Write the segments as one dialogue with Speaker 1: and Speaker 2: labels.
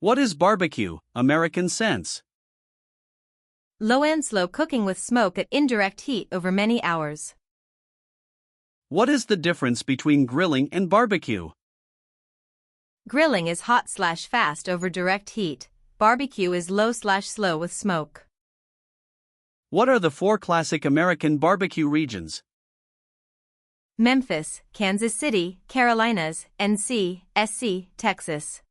Speaker 1: What is barbecue, American sense?
Speaker 2: Low and slow cooking with smoke at indirect heat over many hours.
Speaker 1: What is the difference between grilling and barbecue?
Speaker 2: Grilling is hot/fast over direct heat. Barbecue is low/slow with smoke.
Speaker 1: What are the 4 classic American barbecue regions?
Speaker 2: Memphis, Kansas City, Carolinas, NC, SC, Texas.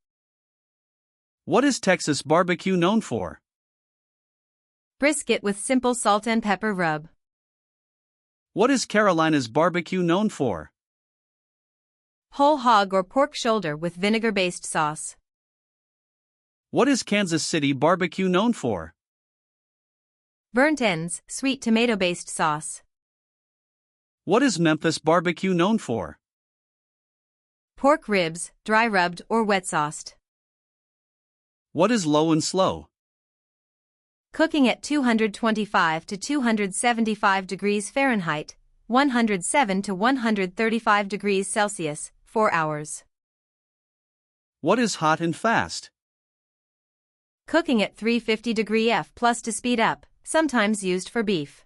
Speaker 1: What is Texas barbecue known for?
Speaker 2: Brisket with simple salt and pepper rub.
Speaker 1: What is Carolina's barbecue known for?
Speaker 2: Whole hog or pork shoulder with vinegar-based sauce.
Speaker 1: What is Kansas City barbecue known for?
Speaker 2: Burnt ends, sweet tomato-based sauce.
Speaker 1: What is Memphis barbecue known for?
Speaker 2: Pork ribs, dry rubbed or wet sauced.
Speaker 1: What is low and slow?
Speaker 2: Cooking at 225 to 275 degrees Fahrenheit, 107 to 135 degrees Celsius, 4 hours.
Speaker 1: What is hot and fast?
Speaker 2: Cooking at 350 degree F plus to speed up, sometimes used for beef.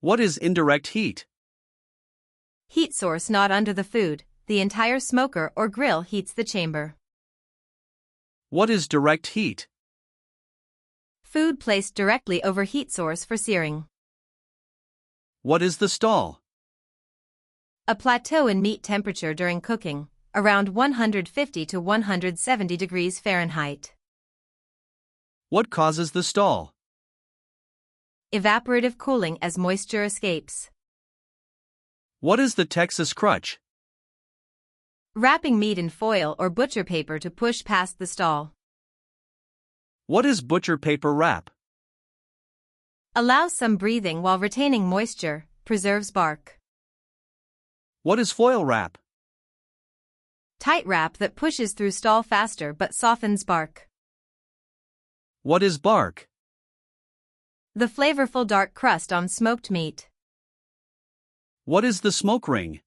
Speaker 1: What is indirect heat?
Speaker 2: Heat source not under the food, the entire smoker or grill heats the chamber.
Speaker 1: What is direct heat?
Speaker 2: Food placed directly over heat source for searing.
Speaker 1: What is the stall?
Speaker 2: A plateau in meat temperature during cooking, around 150 to 170 degrees Fahrenheit.
Speaker 1: What causes the stall?
Speaker 2: Evaporative cooling as moisture escapes.
Speaker 1: What is the Texas crutch?
Speaker 2: Wrapping meat in foil or butcher paper to push past the stall.
Speaker 1: What is butcher paper wrap?
Speaker 2: Allows some breathing while retaining moisture, preserves bark.
Speaker 1: What is foil wrap?
Speaker 2: Tight wrap that pushes through stall faster but softens bark.
Speaker 1: What is bark?
Speaker 2: The flavorful dark crust on smoked meat.
Speaker 1: What is the smoke ring?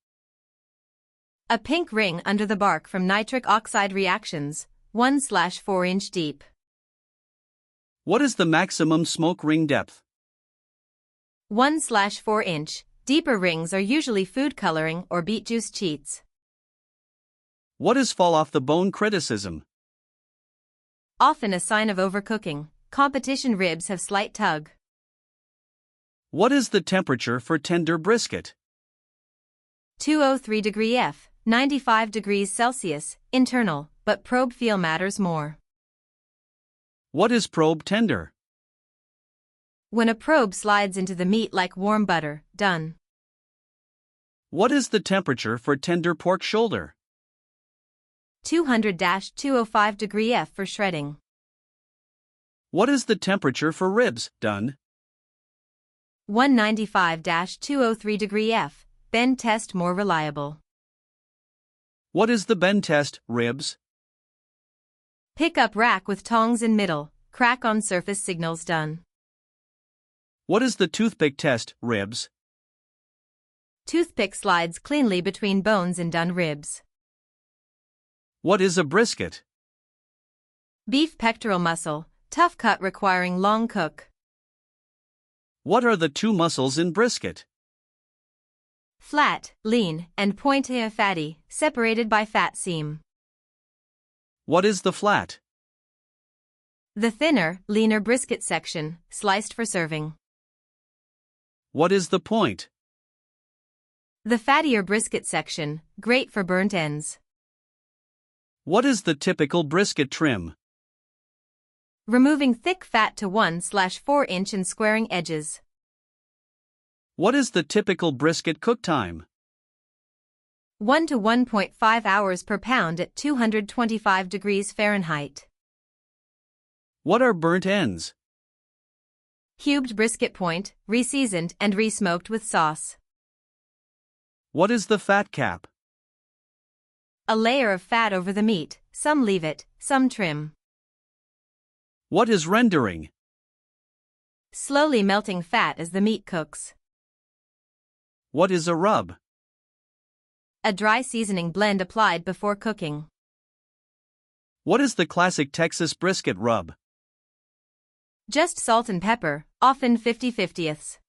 Speaker 2: A pink ring under the bark from nitric oxide reactions, 1/4 inch deep.
Speaker 1: What is the maximum smoke ring depth?
Speaker 2: 1/4 inch. Deeper rings are usually food coloring or beet juice cheats.
Speaker 1: What is fall off the bone criticism?
Speaker 2: Often a sign of overcooking. Competition ribs have slight tug.
Speaker 1: What is the temperature for tender brisket?
Speaker 2: 203 degree F, 95 degrees Celsius, internal, but probe feel matters more.
Speaker 1: What is probe tender?
Speaker 2: When a probe slides into the meat like warm butter, done.
Speaker 1: What is the temperature for tender pork shoulder?
Speaker 2: 200-205 degree F for shredding.
Speaker 1: What is the temperature for ribs, done?
Speaker 2: 195-203 degree F, bend test more reliable.
Speaker 1: What is the bend test, ribs?
Speaker 2: Pick up rack with tongs in middle, crack on surface signals done.
Speaker 1: What is the toothpick test, ribs?
Speaker 2: Toothpick slides cleanly between bones in done ribs.
Speaker 1: What is a brisket?
Speaker 2: Beef pectoral muscle, tough cut requiring long cook.
Speaker 1: What are the 2 muscles in brisket?
Speaker 2: Flat, lean, and pointy fatty, separated by fat seam.
Speaker 1: What is the flat?
Speaker 2: The thinner, leaner brisket section, sliced for serving.
Speaker 1: What is the point?
Speaker 2: The fattier brisket section, great for burnt ends.
Speaker 1: What is the typical brisket trim?
Speaker 2: Removing thick fat to 1/4 inch and squaring edges.
Speaker 1: What is the typical brisket cook time?
Speaker 2: 1 to 1.5 hours per pound at 225 degrees Fahrenheit.
Speaker 1: What are burnt ends?
Speaker 2: Cubed brisket point, reseasoned and resmoked with sauce.
Speaker 1: What is the fat cap?
Speaker 2: A layer of fat over the meat, some leave it, some trim.
Speaker 1: What is rendering?
Speaker 2: Slowly melting fat as the meat cooks.
Speaker 1: What is a rub?
Speaker 2: A dry seasoning blend applied before cooking.
Speaker 1: What is the classic Texas brisket rub?
Speaker 2: Just salt and pepper, often 50/50ths.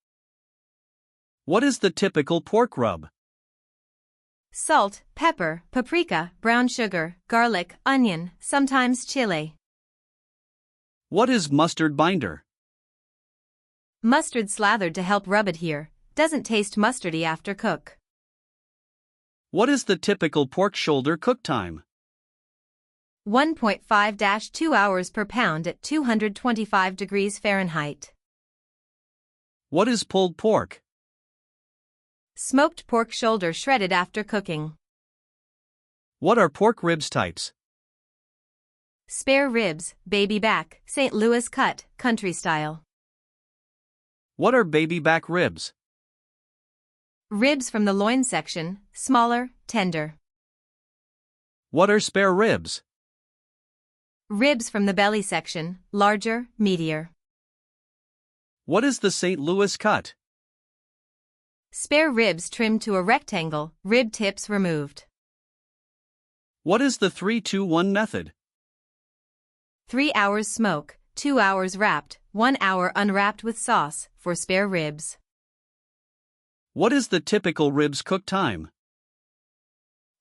Speaker 1: What is the typical pork rub?
Speaker 2: Salt, pepper, paprika, brown sugar, garlic, onion, sometimes chile.
Speaker 1: What is mustard binder?
Speaker 2: Mustard slathered to help rub adhere, doesn't taste mustardy after cook.
Speaker 1: What is the typical pork shoulder cook time?
Speaker 2: 1.5-2 hours per pound at 225 degrees Fahrenheit.
Speaker 1: What is pulled pork?
Speaker 2: Smoked pork shoulder shredded after cooking.
Speaker 1: What are pork ribs types?
Speaker 2: Spare ribs, baby back, St. Louis cut, country style.
Speaker 1: What are baby back ribs?
Speaker 2: Ribs from the loin section, smaller, tender.
Speaker 1: What are spare ribs?
Speaker 2: Ribs from the belly section, larger, meatier.
Speaker 1: What is the St. Louis cut?
Speaker 2: Spare ribs trimmed to a rectangle, rib tips removed.
Speaker 1: What is the 3-2-1 method?
Speaker 2: 3 hours smoke, 2 hours wrapped, 1 hour unwrapped with sauce, for spare ribs.
Speaker 1: What is the typical ribs cook time?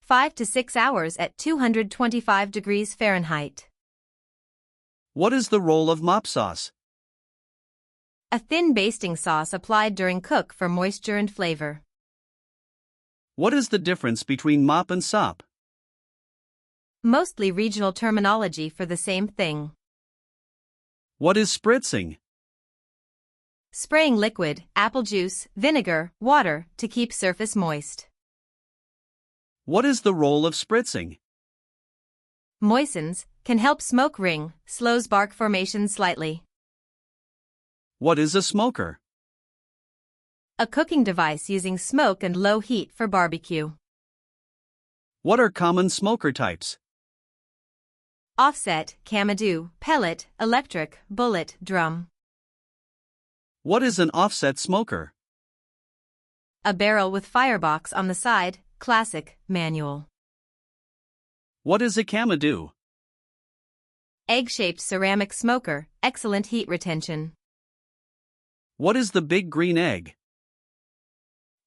Speaker 2: 5 to 6 hours at 225 degrees Fahrenheit.
Speaker 1: What is the role of mop sauce?
Speaker 2: A thin basting sauce applied during cook for moisture and flavor.
Speaker 1: What is the difference between mop and sop?
Speaker 2: Mostly regional terminology for the same thing.
Speaker 1: What is spritzing?
Speaker 2: Spraying liquid, apple juice, vinegar, water, to keep surface moist.
Speaker 1: What is the role of spritzing?
Speaker 2: Moistens, can help smoke ring, slows bark formation slightly.
Speaker 1: What is a smoker?
Speaker 2: A cooking device using smoke and low heat for barbecue.
Speaker 1: What are common smoker types?
Speaker 2: Offset, Camadoo, pellet, electric, bullet, drum.
Speaker 1: What is an offset smoker?
Speaker 2: A barrel with firebox on the side, classic, manual.
Speaker 1: What is a Camadoo?
Speaker 2: Egg-shaped ceramic smoker, excellent heat retention.
Speaker 1: What is the big green egg?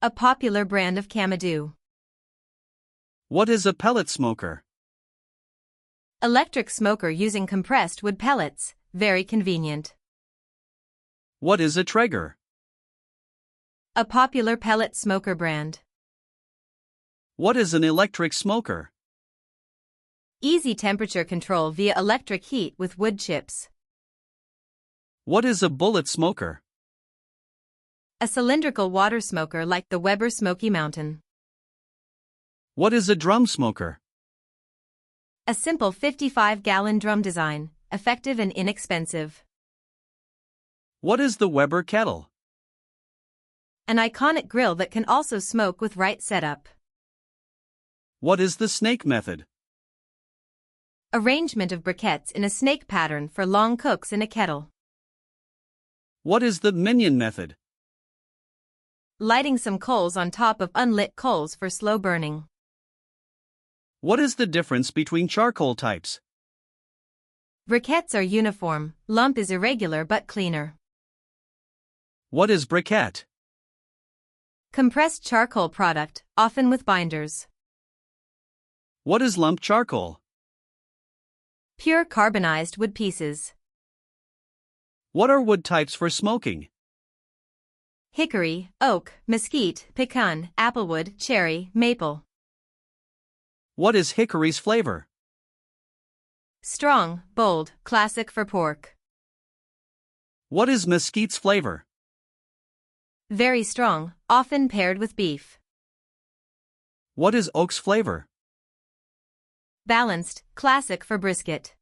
Speaker 2: A popular brand of Camadoo.
Speaker 1: What is a pellet smoker?
Speaker 2: Electric smoker using compressed wood pellets, very convenient.
Speaker 1: What is a Traeger?
Speaker 2: A popular pellet smoker brand.
Speaker 1: What is an electric smoker?
Speaker 2: Easy temperature control via electric heat with wood chips.
Speaker 1: What is a bullet smoker?
Speaker 2: A cylindrical water smoker like the Weber Smoky Mountain.
Speaker 1: What is a drum smoker?
Speaker 2: A simple 55-gallon drum design, effective and inexpensive.
Speaker 1: What is the Weber kettle?
Speaker 2: An iconic grill that can also smoke with right setup.
Speaker 1: What is the snake method?
Speaker 2: Arrangement of briquettes in a snake pattern for long cooks in a kettle.
Speaker 1: What is the minion method?
Speaker 2: Lighting some coals on top of unlit coals for slow burning.
Speaker 1: What is the difference between charcoal types?
Speaker 2: Briquettes are uniform, lump is irregular but cleaner.
Speaker 1: What is briquette?
Speaker 2: Compressed charcoal product, often with binders.
Speaker 1: What is lump charcoal?
Speaker 2: Pure carbonized wood pieces.
Speaker 1: What are wood types for smoking?
Speaker 2: Hickory, oak, mesquite, pecan, applewood, cherry, maple.
Speaker 1: What is hickory's flavor?
Speaker 2: Strong, bold, classic for pork.
Speaker 1: What is mesquite's flavor?
Speaker 2: Very strong, often paired with beef.
Speaker 1: What is oak's flavor?
Speaker 2: Balanced, classic for brisket.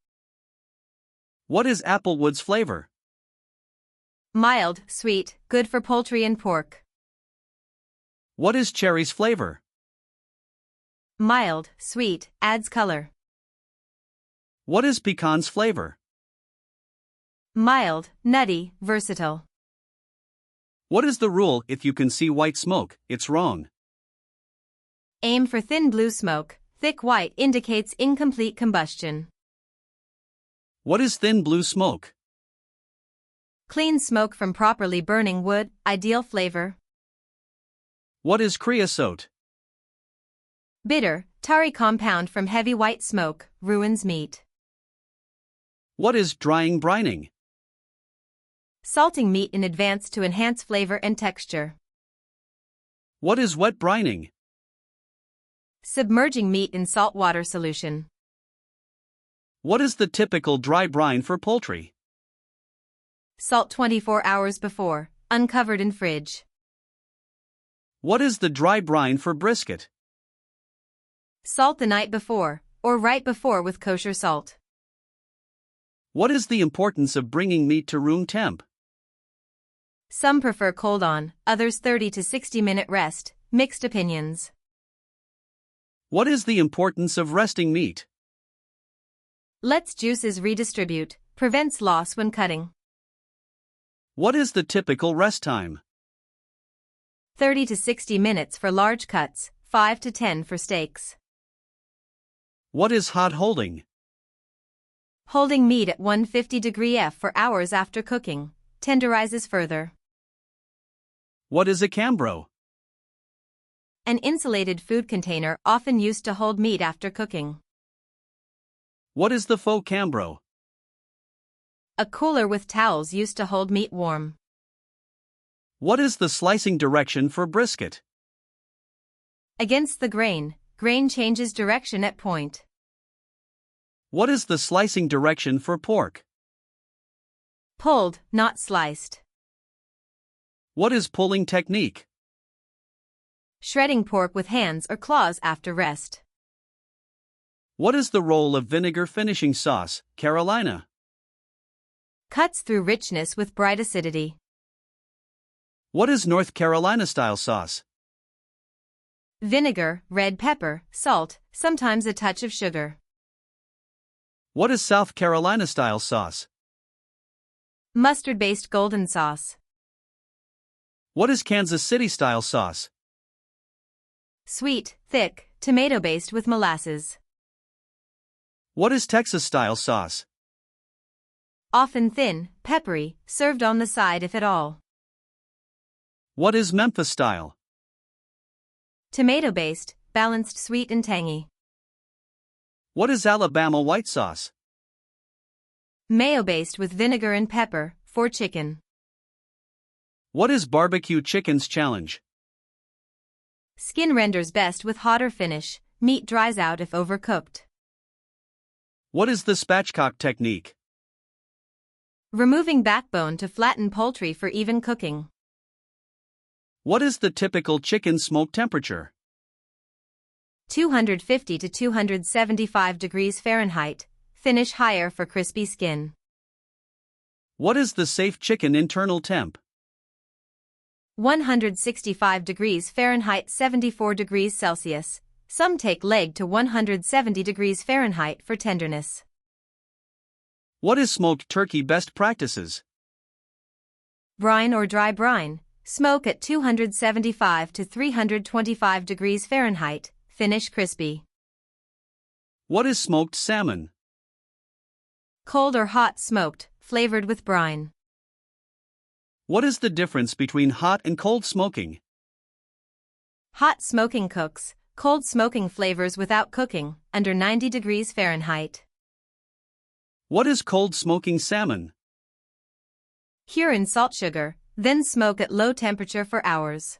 Speaker 1: What is applewood's flavor?
Speaker 2: Mild, sweet, good for poultry and pork.
Speaker 1: What is cherry's flavor?
Speaker 2: Mild, sweet, adds color.
Speaker 1: What is pecan's flavor?
Speaker 2: Mild, nutty, versatile.
Speaker 1: What is the rule? If you can see white smoke, it's wrong.
Speaker 2: Aim for thin blue smoke, thick white indicates incomplete combustion.
Speaker 1: What is thin blue smoke?
Speaker 2: Clean smoke from properly burning wood, ideal flavor.
Speaker 1: What is creosote?
Speaker 2: Bitter, tarry compound from heavy white smoke, ruins meat.
Speaker 1: What is drying brining?
Speaker 2: Salting meat in advance to enhance flavor and texture.
Speaker 1: What is wet brining?
Speaker 2: Submerging meat in salt water solution.
Speaker 1: What is the typical dry brine for poultry?
Speaker 2: Salt 24 hours before, uncovered in fridge.
Speaker 1: What is the dry brine for brisket?
Speaker 2: Salt the night before, or right before with kosher salt.
Speaker 1: What is the importance of bringing meat to room temp?
Speaker 2: Some prefer cold on, others 30 to 60 minute rest, mixed opinions.
Speaker 1: What is the importance of resting meat?
Speaker 2: Lets juices redistribute, prevents loss when cutting.
Speaker 1: What is the typical rest time?
Speaker 2: 30 to 60 minutes for large cuts, 5 to 10 for steaks.
Speaker 1: What is hot holding?
Speaker 2: Holding meat at 150 F for hours after cooking, tenderizes further.
Speaker 1: What is a cambro?
Speaker 2: An insulated food container often used to hold meat after cooking.
Speaker 1: What is the faux cambro?
Speaker 2: A cooler with towels used to hold meat warm.
Speaker 1: What is the slicing direction for brisket?
Speaker 2: Against the grain, grain changes direction at point.
Speaker 1: What is the slicing direction for pork?
Speaker 2: Pulled, not sliced.
Speaker 1: What is pulling technique?
Speaker 2: Shredding pork with hands or claws after rest.
Speaker 1: What is the role of vinegar finishing sauce, Carolina?
Speaker 2: Cuts through richness with bright acidity.
Speaker 1: What is North Carolina style sauce?
Speaker 2: Vinegar, red pepper, salt, sometimes a touch of sugar.
Speaker 1: What is South Carolina style sauce?
Speaker 2: Mustard-based golden sauce.
Speaker 1: What is Kansas City style sauce?
Speaker 2: Sweet, thick, tomato-based with molasses.
Speaker 1: What is Texas style sauce?
Speaker 2: Often thin, peppery, served on the side if at all.
Speaker 1: What is Memphis style?
Speaker 2: Tomato-based, balanced sweet and tangy.
Speaker 1: What is Alabama white sauce?
Speaker 2: Mayo-based with vinegar and pepper, for chicken.
Speaker 1: What is barbecue chicken's challenge?
Speaker 2: Skin renders best with hotter finish, meat dries out if overcooked.
Speaker 1: What is the spatchcock technique?
Speaker 2: Removing backbone to flatten poultry for even cooking.
Speaker 1: What is the typical chicken smoke temperature?
Speaker 2: 250 to 275 degrees Fahrenheit, finish higher for crispy skin.
Speaker 1: What is the safe chicken internal temp?
Speaker 2: 165 degrees Fahrenheit 74 degrees Celsius, some take leg to 170 degrees Fahrenheit for tenderness.
Speaker 1: What is smoked turkey best practices?
Speaker 2: Brine or dry brine, smoke at 275 to 325 degrees Fahrenheit, finish crispy.
Speaker 1: What is smoked salmon?
Speaker 2: Cold or hot smoked, flavored with brine.
Speaker 1: What is the difference between hot and cold smoking?
Speaker 2: Hot smoking cooks, cold smoking flavors without cooking, under 90 degrees Fahrenheit.
Speaker 1: What is cold smoking salmon?
Speaker 2: Cure in salt sugar, then smoke at low temperature for hours.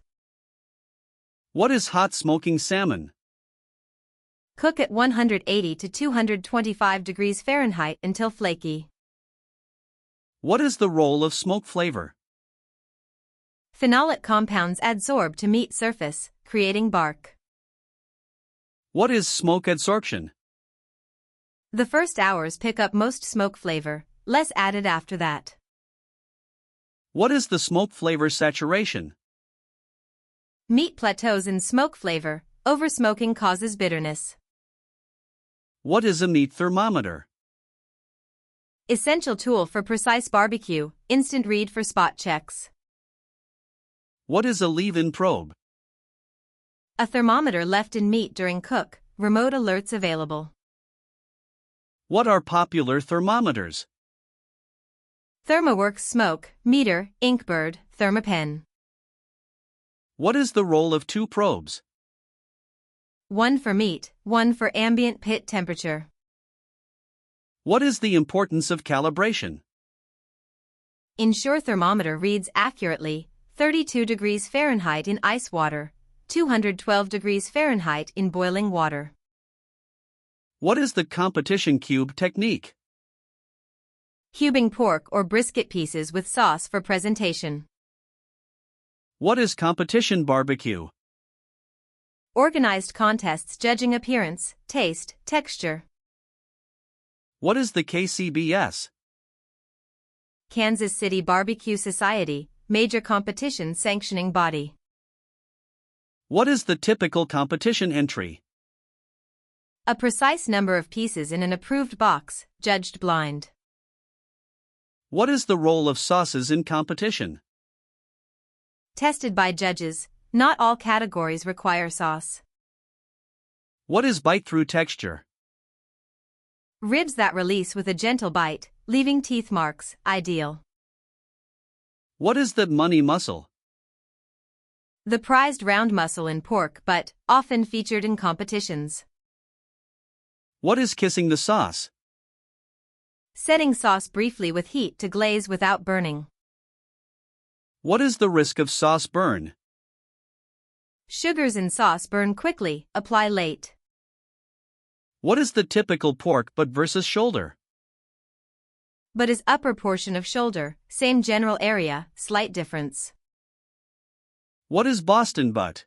Speaker 1: What is hot smoking salmon?
Speaker 2: Cook at 180 to 225 degrees Fahrenheit until flaky.
Speaker 1: What is the role of smoke flavor?
Speaker 2: Phenolic compounds adsorb to meat surface, creating bark.
Speaker 1: What is smoke adsorption?
Speaker 2: The first hours pick up most smoke flavor, less added after that.
Speaker 1: What is the smoke flavor saturation?
Speaker 2: Meat plateaus in smoke flavor, oversmoking causes bitterness.
Speaker 1: What is a meat thermometer?
Speaker 2: Essential tool for precise barbecue, instant read for spot checks.
Speaker 1: What is a leave-in probe?
Speaker 2: A thermometer left in meat during cook, remote alerts available.
Speaker 1: What are popular thermometers?
Speaker 2: ThermoWorks Smoke, Meter, Inkbird, Thermopen.
Speaker 1: What is the role of two probes?
Speaker 2: One for meat, one for ambient pit temperature.
Speaker 1: What is the importance of calibration?
Speaker 2: Ensure thermometer reads accurately, 32 degrees Fahrenheit in ice water, 212 degrees Fahrenheit in boiling water.
Speaker 1: What is the competition cube technique?
Speaker 2: Cubing pork or brisket pieces with sauce for presentation.
Speaker 1: What is competition barbecue?
Speaker 2: Organized contests judging appearance, taste, texture.
Speaker 1: What is the KCBS?
Speaker 2: Kansas City Barbecue Society, major competition sanctioning body.
Speaker 1: What is the typical competition entry?
Speaker 2: A precise number of pieces in an approved box, judged blind.
Speaker 1: What is the role of sauces in competition?
Speaker 2: Tested by judges, not all categories require sauce.
Speaker 1: What is bite-through texture?
Speaker 2: Ribs that release with a gentle bite, leaving teeth marks, ideal.
Speaker 1: What is the money muscle?
Speaker 2: The prized round muscle in pork but often featured in competitions.
Speaker 1: What is kissing the sauce?
Speaker 2: Setting sauce briefly with heat to glaze without burning.
Speaker 1: What is the risk of sauce burn?
Speaker 2: Sugars in sauce burn quickly, apply late.
Speaker 1: What is the typical pork butt versus shoulder?
Speaker 2: But is upper portion of shoulder, same general area, slight difference.
Speaker 1: What is Boston butt?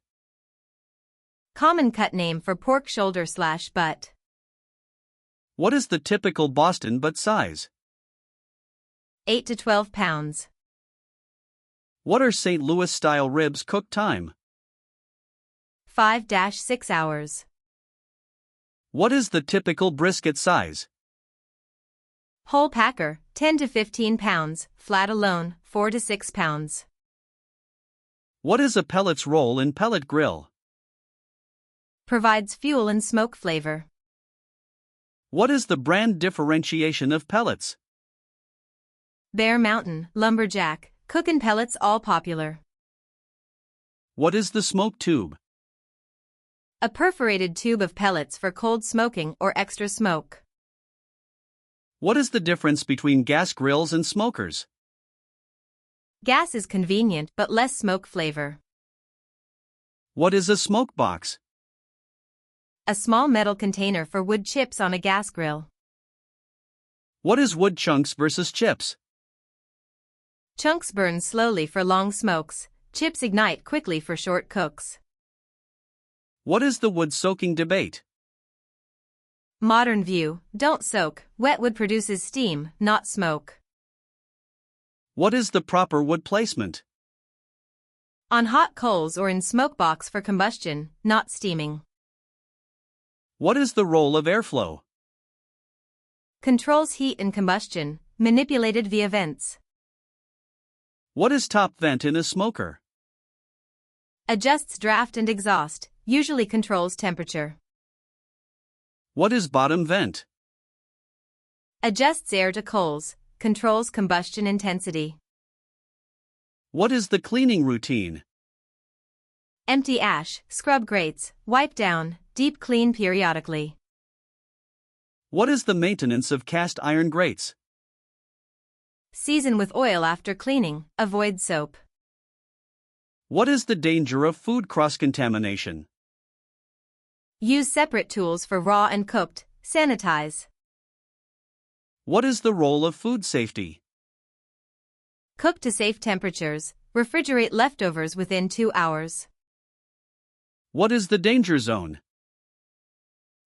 Speaker 2: Common cut name for pork shoulder/butt.
Speaker 1: What is the typical Boston butt size?
Speaker 2: 8 to 12 pounds.
Speaker 1: What are St. Louis-style ribs cook time?
Speaker 2: 5-6 hours.
Speaker 1: What is the typical brisket size?
Speaker 2: Whole packer, 10 to 15 pounds, flat alone, 4 to 6 pounds.
Speaker 1: What is a pellet's role in pellet grill?
Speaker 2: Provides fuel and smoke flavor.
Speaker 1: What is the brand differentiation of pellets?
Speaker 2: Bear Mountain, Lumberjack, cookin' pellets all popular.
Speaker 1: What is the smoke tube?
Speaker 2: A perforated tube of pellets for cold smoking or extra smoke.
Speaker 1: What is the difference between gas grills and smokers?
Speaker 2: Gas is convenient but less smoke flavor.
Speaker 1: What is a smoke box?
Speaker 2: A small metal container for wood chips on a gas grill.
Speaker 1: What is wood chunks versus chips?
Speaker 2: Chunks burn slowly for long smokes, chips ignite quickly for short cooks.
Speaker 1: What is the wood soaking debate?
Speaker 2: Modern view, don't soak, wet wood produces steam, not smoke.
Speaker 1: What is the proper wood placement?
Speaker 2: On hot coals or in smoke box for combustion, not steaming.
Speaker 1: What is the role of airflow?
Speaker 2: Controls heat and combustion, manipulated via vents.
Speaker 1: What is top vent in a smoker?
Speaker 2: Adjusts draft and exhaust, usually controls temperature.
Speaker 1: What is bottom vent?
Speaker 2: Adjusts air to coals, controls combustion intensity.
Speaker 1: What is the cleaning routine?
Speaker 2: Empty ash, scrub grates, wipe down, deep clean periodically.
Speaker 1: What is the maintenance of cast iron grates?
Speaker 2: Season with oil after cleaning, avoid soap.
Speaker 1: What is the danger of food cross-contamination?
Speaker 2: Use separate tools for raw and cooked, sanitize.
Speaker 1: What is the role of food safety?
Speaker 2: Cook to safe temperatures, refrigerate leftovers within 2 hours.
Speaker 1: What is the danger zone?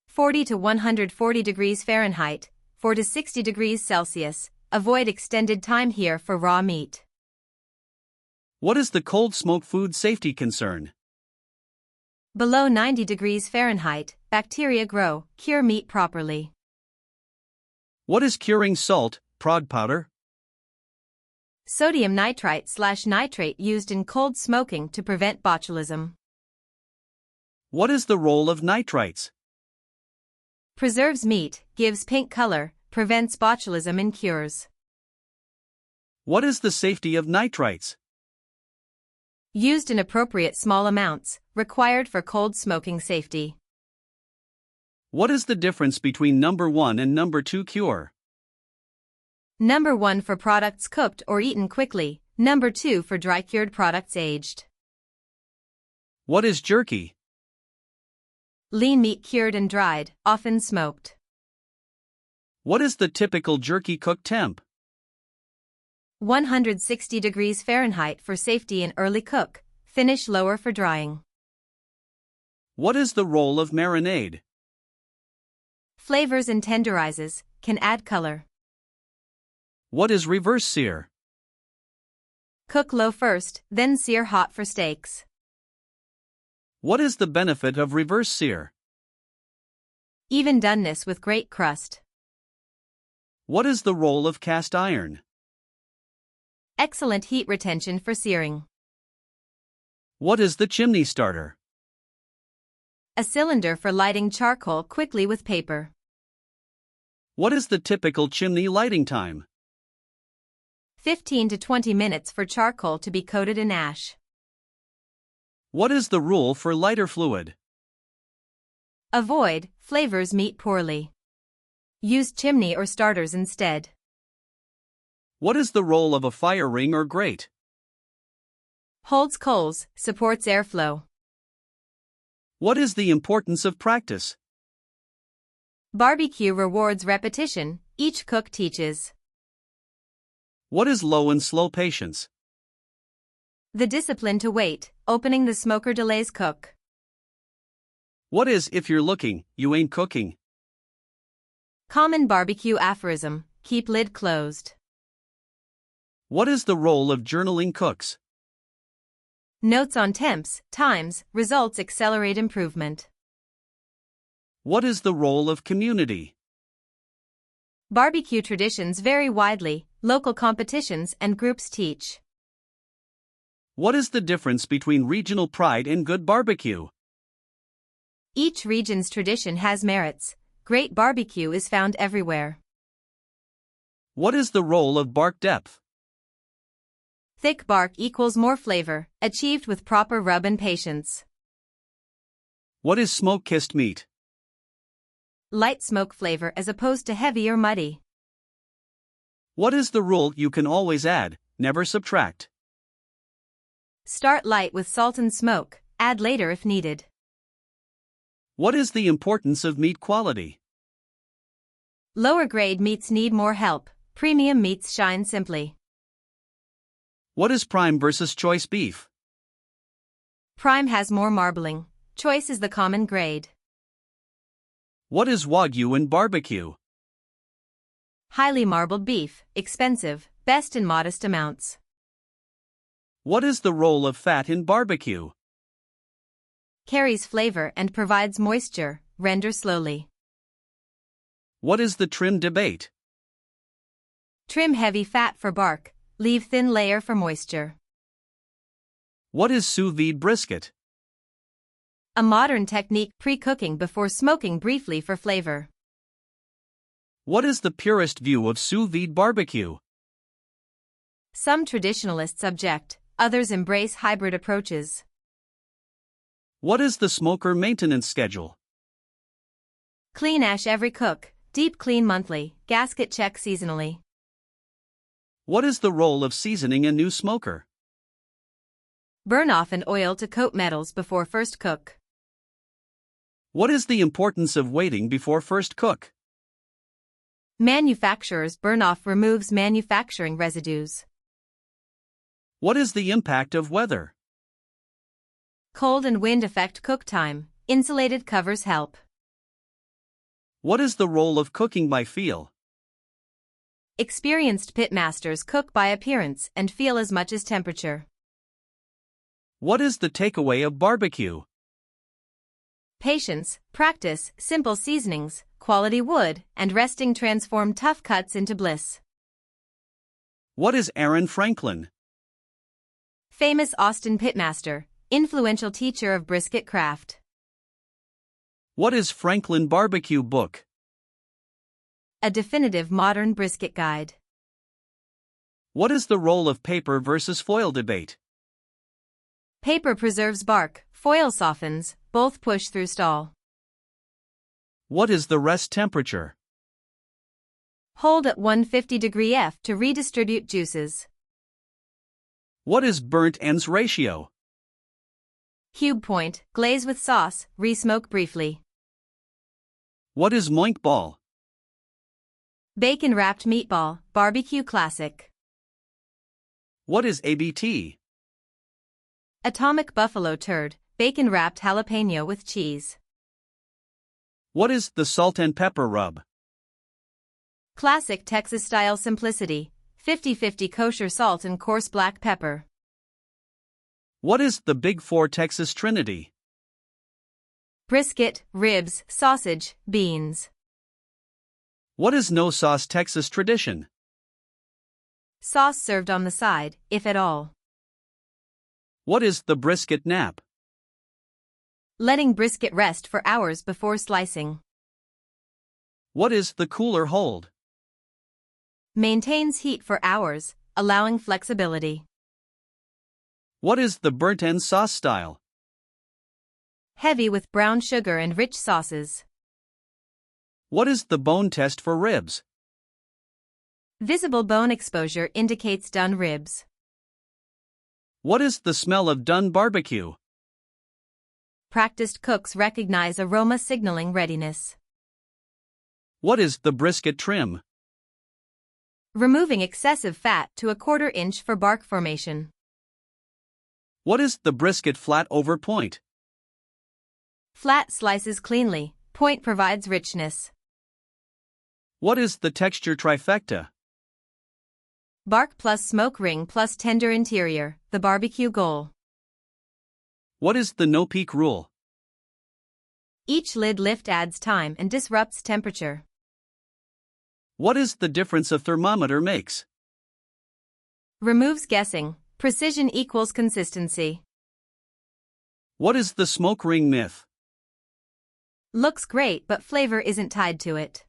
Speaker 2: 40 to 140 degrees Fahrenheit, 4 to 60 degrees Celsius. Avoid extended time here for raw meat.
Speaker 1: What is the cold smoke food safety concern?
Speaker 2: Below 90 degrees Fahrenheit, bacteria grow, cure meat properly.
Speaker 1: What is curing salt, prod powder?
Speaker 2: Sodium nitrite/nitrate used in cold smoking to prevent botulism.
Speaker 1: What is the role of nitrites?
Speaker 2: Preserves meat, gives pink color, prevents botulism and cures.
Speaker 1: What is the safety of nitrites?
Speaker 2: Used in appropriate small amounts, required for cold smoking safety.
Speaker 1: What is the difference between number 1 and number 2 cure?
Speaker 2: Number 1 for products cooked or eaten quickly, number 2 for dry cured products aged.
Speaker 1: What is jerky?
Speaker 2: Lean meat cured and dried, often smoked.
Speaker 1: What is the typical jerky cook temp?
Speaker 2: 160 degrees Fahrenheit for safety in early cook, finish lower for drying.
Speaker 1: What is the role of marinade?
Speaker 2: Flavors and tenderizes, can add color.
Speaker 1: What is reverse sear?
Speaker 2: Cook low first, then sear hot for steaks.
Speaker 1: What is the benefit of reverse sear?
Speaker 2: Even doneness with great crust.
Speaker 1: What is the role of cast iron?
Speaker 2: Excellent heat retention for searing.
Speaker 1: What is the chimney starter?
Speaker 2: A cylinder for lighting charcoal quickly with paper.
Speaker 1: What is the typical chimney lighting time?
Speaker 2: 15 to 20 minutes for charcoal to be coated in ash.
Speaker 1: What is the rule for lighter fluid?
Speaker 2: Avoid, flavors meat poorly. Use chimney or starters instead.
Speaker 1: What is the role of a fire ring or grate?
Speaker 2: Holds coals, supports airflow.
Speaker 1: What is the importance of practice?
Speaker 2: Barbecue rewards repetition, each cook teaches.
Speaker 1: What is low and slow patience?
Speaker 2: The discipline to wait, opening the smoker delays cook.
Speaker 1: What is if you're looking, you ain't cooking?
Speaker 2: Common barbecue aphorism, keep lid closed.
Speaker 1: What is the role of journaling cooks?
Speaker 2: Notes on temps, times, results accelerate improvement.
Speaker 1: What is the role of community?
Speaker 2: Barbecue traditions vary widely, local competitions and groups teach.
Speaker 1: What is the difference between regional pride and good barbecue?
Speaker 2: Each region's tradition has merits. Great barbecue is found everywhere.
Speaker 1: What is the role of bark depth?
Speaker 2: Thick bark equals more flavor, achieved with proper rub and patience.
Speaker 1: What is smoke-kissed meat?
Speaker 2: Light smoke flavor as opposed to heavy or muddy.
Speaker 1: What is the rule you can always add, never subtract?
Speaker 2: Start light with salt and smoke, add later if needed.
Speaker 1: What is the importance of meat quality?
Speaker 2: Lower grade meats need more help, premium meats shine simply.
Speaker 1: What is prime versus choice beef?
Speaker 2: Prime has more marbling, choice is the common grade.
Speaker 1: What is Wagyu in barbecue?
Speaker 2: Highly marbled beef, expensive, best in modest amounts.
Speaker 1: What is the role of fat in barbecue?
Speaker 2: Carries flavor and provides moisture, render slowly.
Speaker 1: What is the trim debate?
Speaker 2: Trim heavy fat for bark, leave thin layer for moisture.
Speaker 1: What is sous vide brisket?
Speaker 2: A modern technique pre-cooking before smoking briefly for flavor.
Speaker 1: What is the purest view of sous vide barbecue?
Speaker 2: Some traditionalists object, others embrace hybrid approaches.
Speaker 1: What is the smoker maintenance schedule?
Speaker 2: Clean ash every cook, deep clean monthly, gasket check seasonally.
Speaker 1: What is the role of seasoning a new smoker?
Speaker 2: Burn off and oil to coat metals before first cook.
Speaker 1: What is the importance of waiting before first cook?
Speaker 2: Manufacturer's burn off removes manufacturing residues.
Speaker 1: What is the impact of weather?
Speaker 2: Cold and wind affect cook time, insulated covers help.
Speaker 1: What is the role of cooking by feel?
Speaker 2: Experienced pitmasters cook by appearance and feel as much as temperature.
Speaker 1: What is the takeaway of barbecue?
Speaker 2: Patience, practice, simple seasonings, quality wood, and resting transform tough cuts into bliss.
Speaker 1: What is Aaron Franklin?
Speaker 2: Famous Austin pitmaster, influential teacher of brisket craft.
Speaker 1: What is Franklin Barbecue Book?
Speaker 2: A definitive modern brisket guide.
Speaker 1: What is the role of paper versus foil debate?
Speaker 2: Paper preserves bark, foil softens, both push through stall.
Speaker 1: What is the rest temperature?
Speaker 2: Hold at 150° F to redistribute juices.
Speaker 1: What is burnt ends ratio?
Speaker 2: Cube point, glaze with sauce, re-smoke briefly.
Speaker 1: What is moink ball?
Speaker 2: Bacon-wrapped meatball, barbecue classic.
Speaker 1: What is ABT?
Speaker 2: Atomic buffalo turd, bacon-wrapped jalapeno with cheese.
Speaker 1: What is the salt and pepper rub?
Speaker 2: Classic Texas-style simplicity, 50-50 kosher salt and coarse black pepper.
Speaker 1: What is the Big Four Texas Trinity?
Speaker 2: Brisket, ribs, sausage, beans.
Speaker 1: What is no sauce Texas tradition?
Speaker 2: Sauce served on the side, if at all.
Speaker 1: What is the brisket nap?
Speaker 2: Letting brisket rest for hours before slicing.
Speaker 1: What is the cooler hold?
Speaker 2: Maintains heat for hours, allowing flexibility.
Speaker 1: What is the burnt end sauce style?
Speaker 2: Heavy with brown sugar and rich sauces.
Speaker 1: What is the bone test for ribs?
Speaker 2: Visible bone exposure indicates done ribs.
Speaker 1: What is the smell of done barbecue?
Speaker 2: Practiced cooks recognize aroma signaling readiness.
Speaker 1: What is the brisket trim?
Speaker 2: Removing excessive fat to 1/4 inch for bark formation.
Speaker 1: What is the brisket flat over point?
Speaker 2: Flat slices cleanly, point provides richness.
Speaker 1: What is the texture trifecta?
Speaker 2: Bark plus smoke ring plus tender interior, the barbecue goal.
Speaker 1: What is the no-peak rule?
Speaker 2: Each lid lift adds time and disrupts temperature.
Speaker 1: What is the difference a thermometer makes?
Speaker 2: Removes guessing, precision equals consistency.
Speaker 1: What is the smoke ring myth?
Speaker 2: Looks great but flavor isn't tied to it.